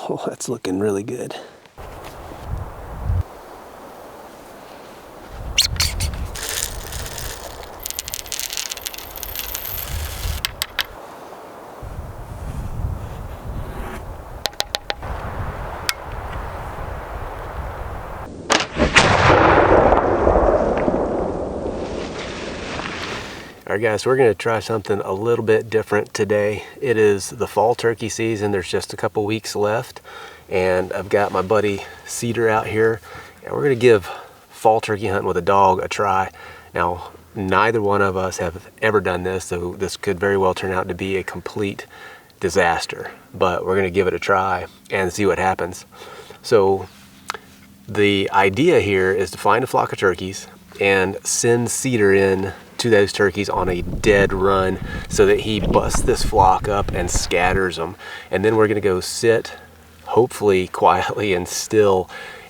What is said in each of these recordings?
Oh, that's looking really good. All right guys, we're gonna try something a little bit different today. It is the fall turkey season. There's just a couple weeks left, and I've got my buddy Cedar out here, and we're gonna give fall turkey hunting with a dog a try. Now, neither one of us have ever done this, so this could very well turn out to be a complete disaster, but we're gonna give it a try and see what happens. So the idea here is to find a flock of turkeys and send Cedar in to those turkeys on a dead run so that he busts this flock up and scatters them. And then we're gonna go sit, hopefully quietly and still,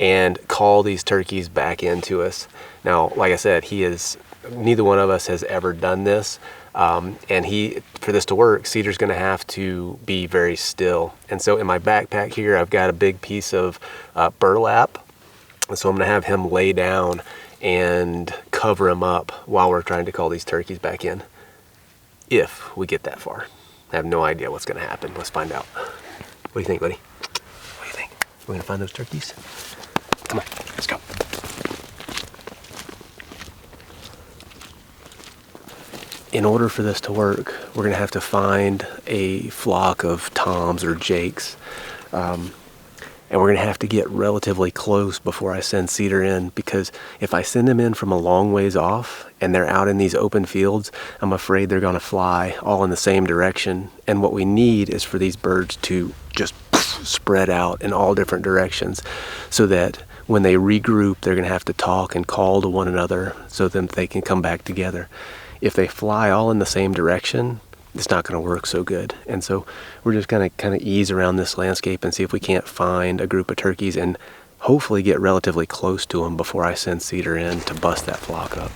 and call these turkeys back into us. Now, like I said, neither one of us has ever done this. And for this to work, Cedar's gonna have to be very still. And so in my backpack here, I've got a big piece of burlap. So I'm gonna have him lay down and cover him up while we're trying to call these turkeys back in. If we get that far. I have no idea what's gonna happen. Let's find out. What do you think, buddy? What do you think? We're gonna find those turkeys? Come on, let's go. In order for this to work, we're gonna have to find a flock of toms or jakes. And we're gonna have to get relatively close before I send Cedar in, because if I send them in from a long ways off and they're out in these open fields, I'm afraid they're gonna fly all in the same direction. And what we need is for these birds to just spread out in all different directions, so that when they regroup, they're gonna have to talk and call to one another so that they can come back together. If they fly all in the same direction, it's not going to work so good. And so we're just going to kind of ease around this landscape and see if we can't find a group of turkeys and hopefully get relatively close to them before I send Cedar in to bust that flock up.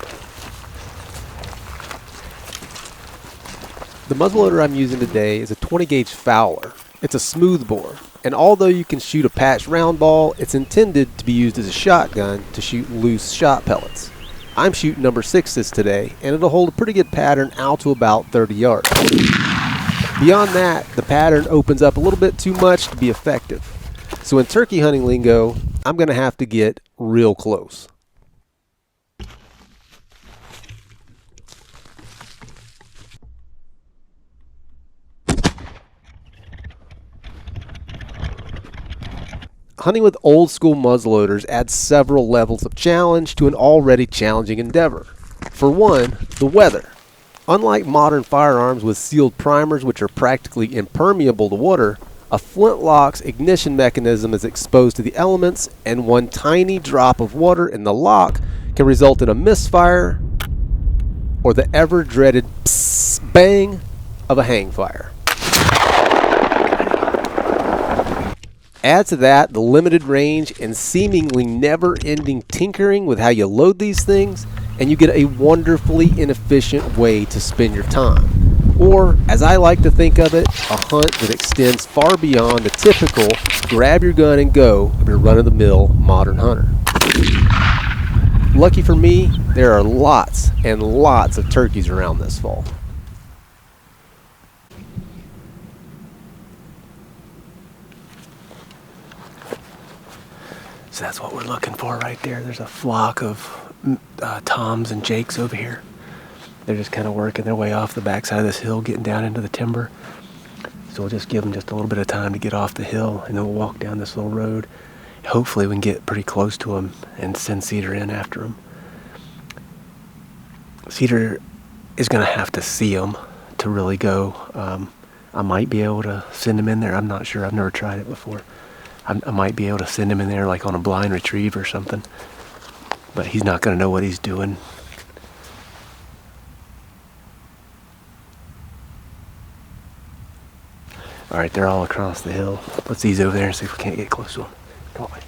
The muzzleloader I'm using today is a 20 gauge Fowler. It's a smooth bore, and although you can shoot a patched round ball, it's intended to be used as a shotgun to shoot loose shot pellets. I'm shooting number 6s today, and it'll hold a pretty good pattern out to about 30 yards. Beyond that, the pattern opens up a little bit too much to be effective. So in turkey hunting lingo, I'm going to have to get real close. Hunting with old school muzzleloaders adds several levels of challenge to an already challenging endeavor. For one, the weather. Unlike modern firearms with sealed primers which are practically impermeable to water, a flintlock's ignition mechanism is exposed to the elements, and one tiny drop of water in the lock can result in a misfire or the ever dreaded psst bang of a hang fire. Add to that the limited range and seemingly never-ending tinkering with how you load these things, and you get a wonderfully inefficient way to spend your time. Or, as I like to think of it, a hunt that extends far beyond the typical grab your gun and go of your run-of-the-mill modern hunter. Lucky for me, there are lots and lots of turkeys around this fall. So that's what we're looking for right there. There's a flock of toms and jakes over here. They're just kind of working their way off the backside of this hill, getting down into the timber. So we'll just give them just a little bit of time to get off the hill, and then we'll walk down this little road. Hopefully we can get pretty close to them and send Cedar in after them. Cedar is going to have to see them to really go. I might be able to send him in there. I'm not sure. I've never tried it before. I might be able to send him in there like on a blind retrieve or something, but he's not going to know what he's doing. All right, they're all across the hill. Let's ease over there and see if we can't get close to them. Come on.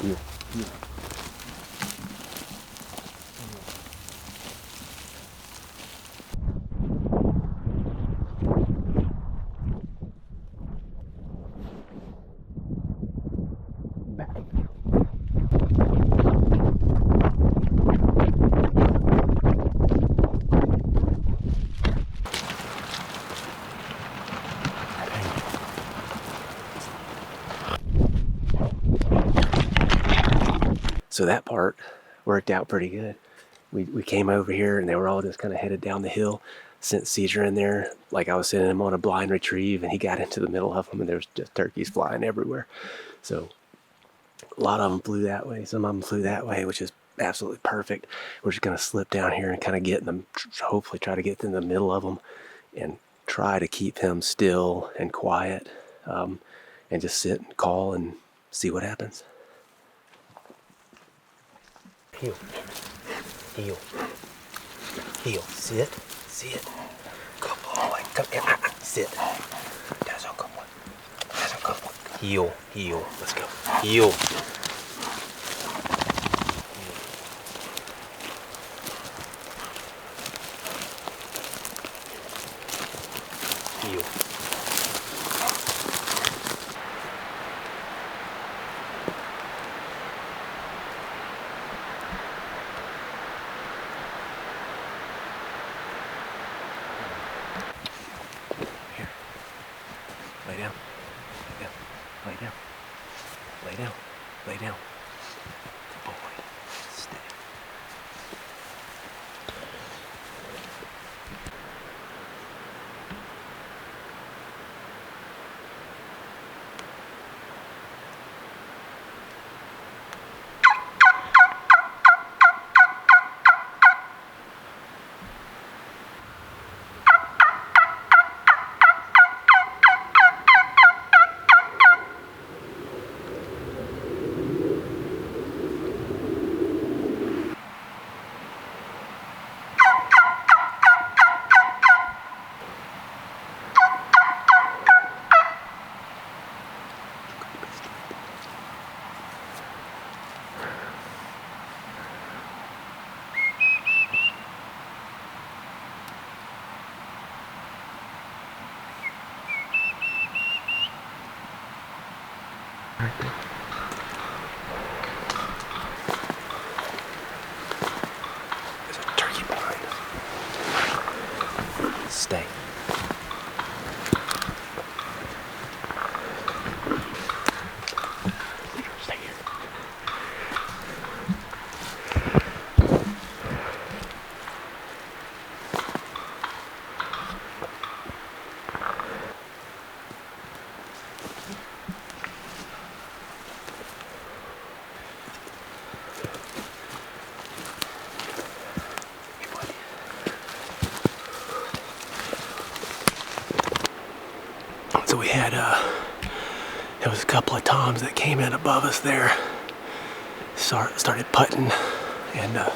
Yeah. back. So that part worked out pretty good. We came over here and they were all just kind of headed down the hill. Sent Cedar in there, like I was sending him on a blind retrieve, and he got into the middle of them, and there's just turkeys flying everywhere. So a lot of them flew that way, some of them flew that way, which is absolutely perfect. We're just going to slip down here and kind of get in them, hopefully try to get in the middle of them and try to keep him still and quiet, and just sit and call and see what happens. Heel. Heel. Heel. Sit. Sit. Good boy. Come here. Sit. That's a good one. That's a good one. Heel. Heel. Let's go. Heel. Heel. Lay down. Lay down. Lay down. Lay down. Good boy. Stay. Right there. There's a turkey behind us. Stay. Stay here. So we had, there was a couple of toms that came in above us there, started putting, and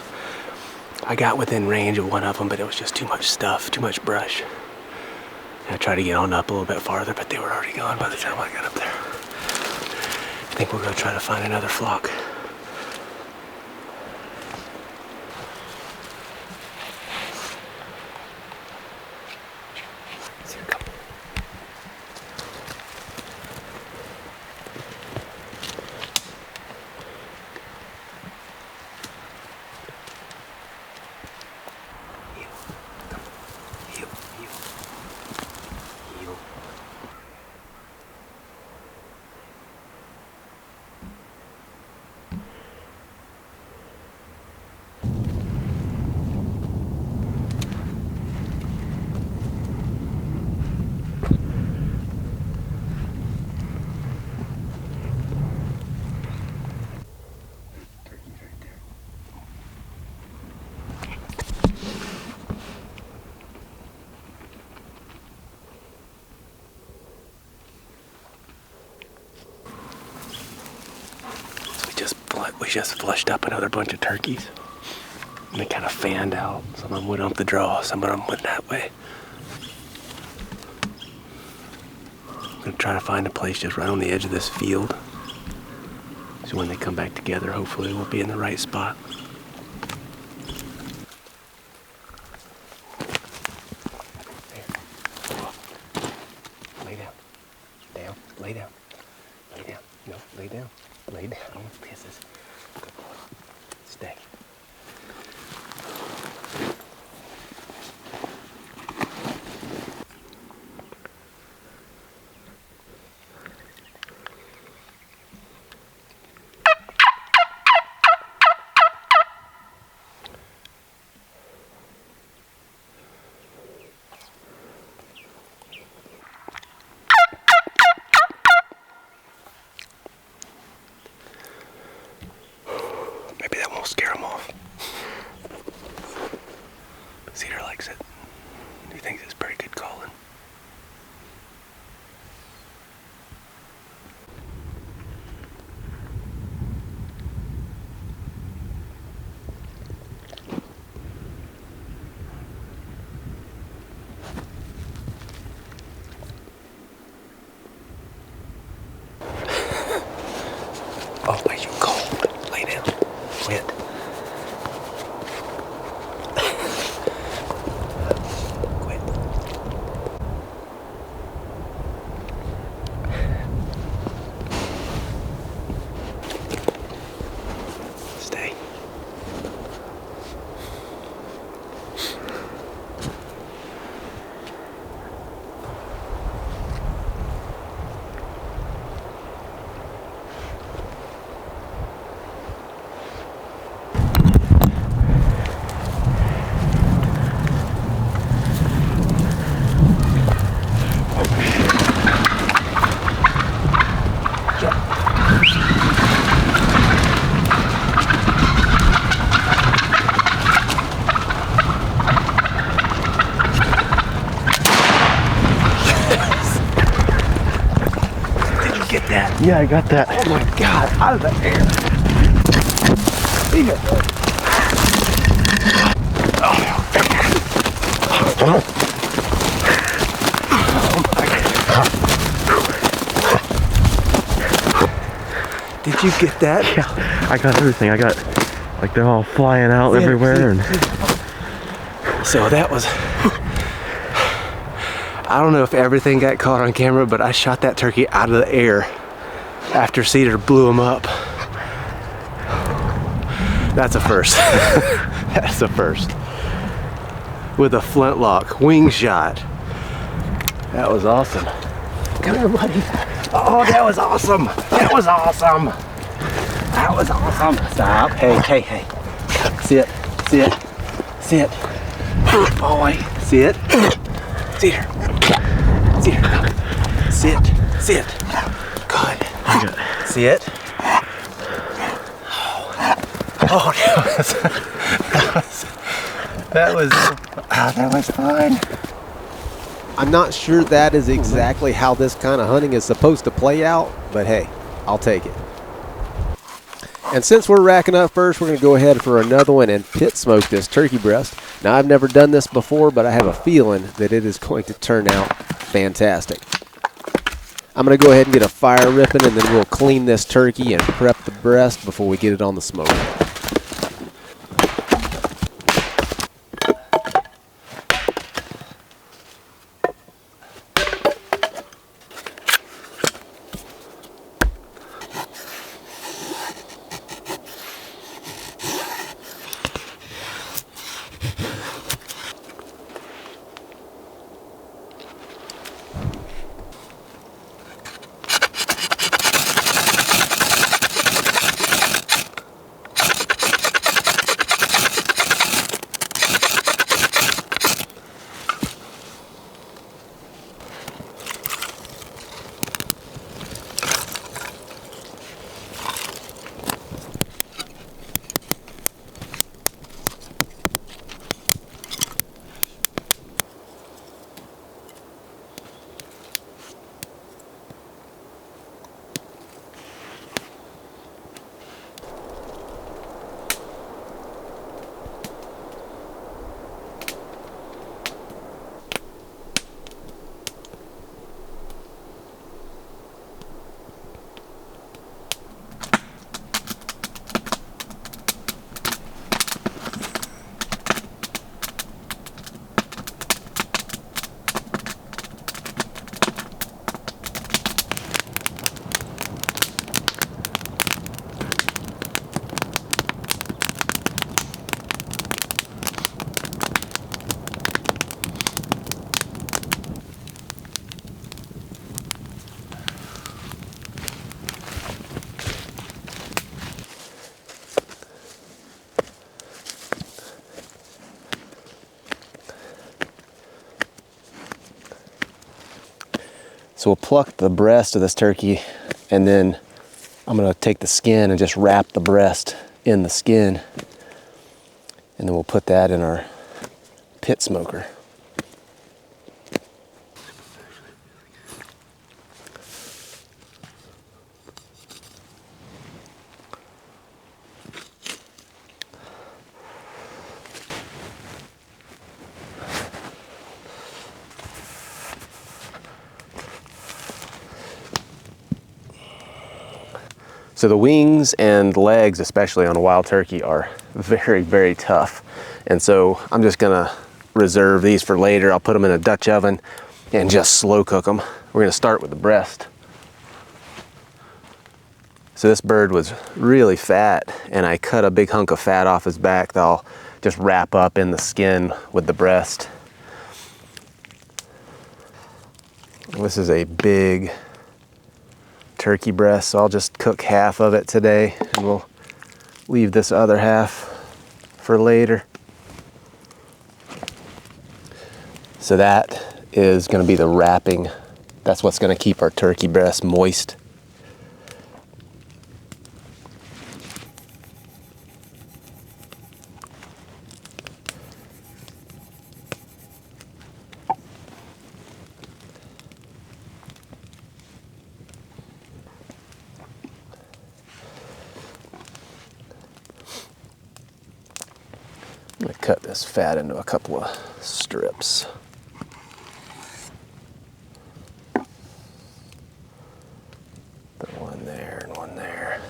I got within range of one of them, but it was just too much stuff, too much brush. And I tried to get on up a little bit farther, but they were already gone by the time I got up there. I think we're gonna try to find another flock. We just flushed up another bunch of turkeys. And they kind of fanned out. Some of them went up the draw, some of them went that way. I'm gonna try to find a place just right on the edge of this field. So when they come back together, hopefully we'll be in the right spot. There. Lay down. Down. Lay down. Lay down. No, lay down. Lay down. Pisses. Good boy. Stay. Maybe that won't scare him off. Cedar likes it. He thinks it's pretty good calling. Oh, wait, you cold. Lay down. Quit. Quit. Stay. Get that. Yeah, I got that. Oh my God, out of the air. Leave it. Did you get that? Yeah, I got everything. I got, like, they're all flying out everywhere. And So that was, I don't know if everything got caught on camera, but I shot that turkey out of the air after Cedar blew him up. That's a first. That's a first. With a flintlock wing shot. That was awesome. Come here, buddy. Oh, that was awesome. That was awesome. That was awesome. Stop. Hey, hey, hey. Sit, sit, sit. Good boy. Sit. Cedar. Cedar. Sit, sit. Good. Sit. Oh, that was fun. I'm not sure that is exactly how this kind of hunting is supposed to play out, but hey, I'll take it. And since we're racking up first, we're going to go ahead for another one and pit smoke this turkey breast. Now, I've never done this before, but I have a feeling that it is going to turn out fantastic. I'm going to go ahead and get a fire ripping, and then we'll clean this turkey and prep the breast before we get it on the smoke. So we'll pluck the breast of this turkey, and then I'm gonna take the skin and just wrap the breast in the skin, and then we'll put that in our pit smoker. So the wings and legs, especially on a wild turkey, are very, very tough. And so I'm just gonna reserve these for later. I'll put them in a Dutch oven and just slow cook them. We're gonna start with the breast. So this bird was really fat, and I cut a big hunk of fat off his back that I'll just wrap up in the skin with the breast. This is a big turkey breast, so I'll just cook half of it today, and we'll leave this other half for later. So that is going to be the wrapping. That's what's going to keep our turkey breast moist. I'm going to cut this fat into a couple of strips. Put one there and one there.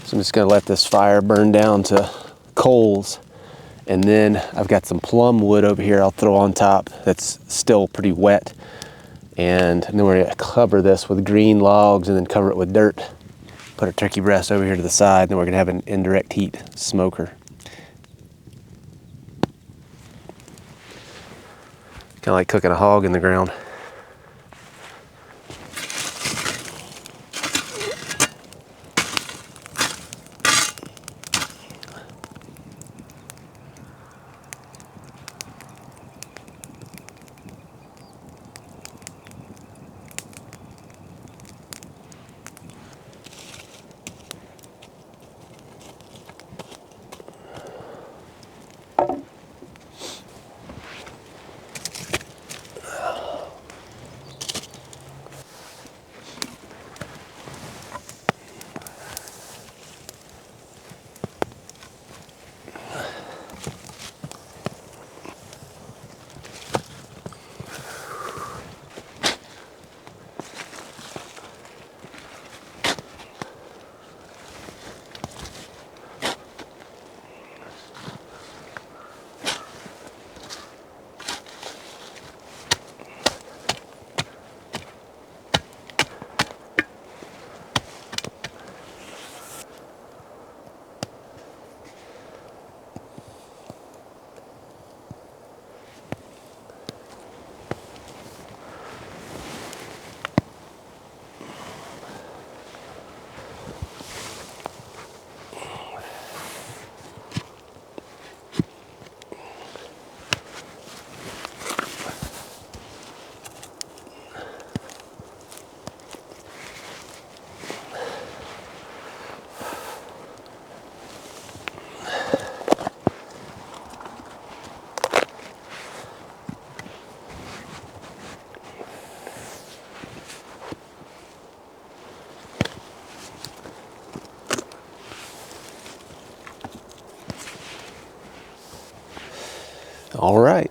So I'm just gonna let this fire burn down to coals, and then I've got some plum wood over here I'll throw on top that's still pretty wet, and then we're gonna cover this with green logs and then cover it with dirt. Put our turkey breast over here to the side, and then we're gonna have an indirect heat smoker. Kind of like cooking a hog in the ground. All right.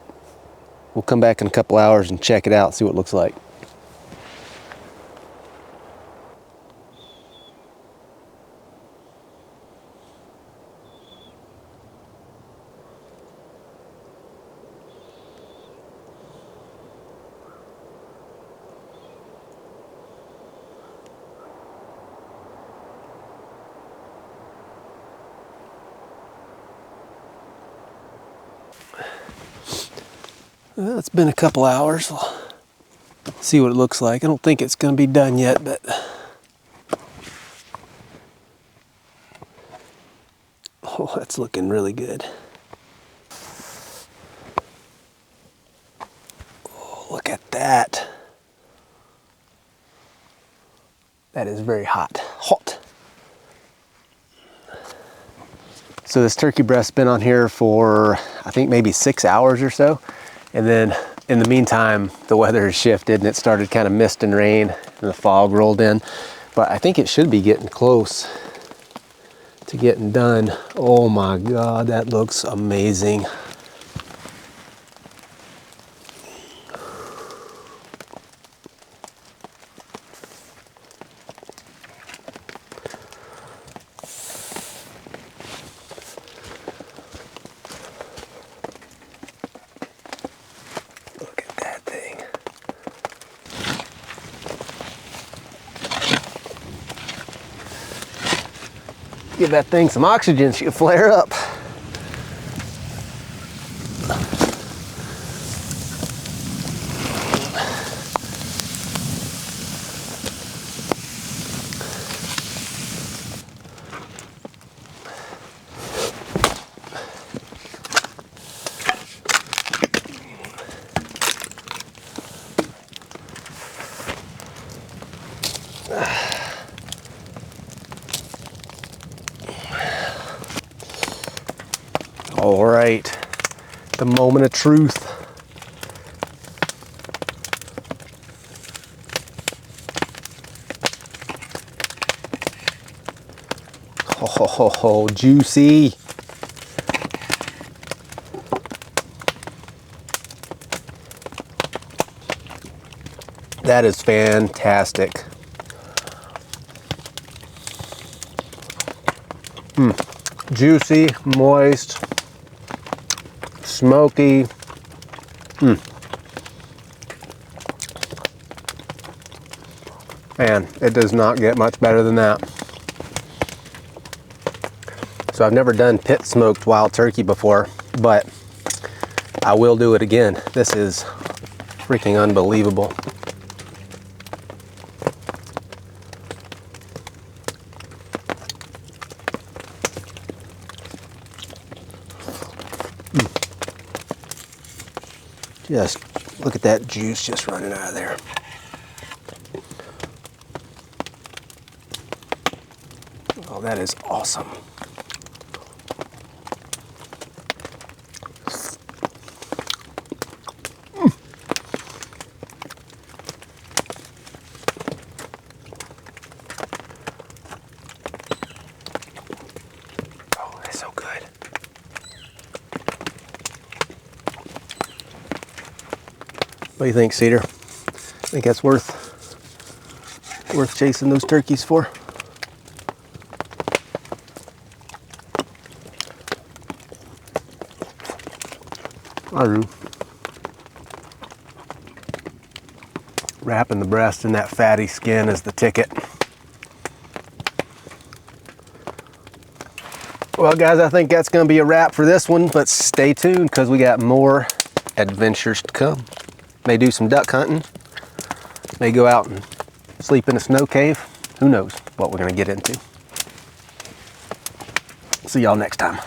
We'll come back in a couple hours and check it out, see what it looks like. Well, it's been a couple hours. We'll see what it looks like. I don't think it's going to be done yet, but oh, that's looking really good. Oh, look at that. That is very hot. Hot. So this turkey breast's been on here for, I think, maybe 6 hours or so. And then in the meantime, the weather has shifted and it started kind of mist and rain and the fog rolled in. But I think it should be getting close to getting done. Oh my God, that looks amazing. Give that thing some oxygen, she'll flare up. All right, the moment of truth. Oh, juicy. That is fantastic. Juicy, moist, smoky. Man, it does not get much better than that. So I've never done pit smoked wild turkey before, but I will do it again. This is freaking unbelievable. Just look at that juice just running out of there. Oh, that is awesome. Oh, that's so good. What do you think, Cedar? Think that's worth chasing those turkeys for? I do. Wrapping the breast in that fatty skin is the ticket. Well, guys, I think that's going to be a wrap for this one, but stay tuned because we got more adventures to come. May do some duck hunting, may go out and sleep in a snow cave. Who knows what we're going to get into. See y'all next time.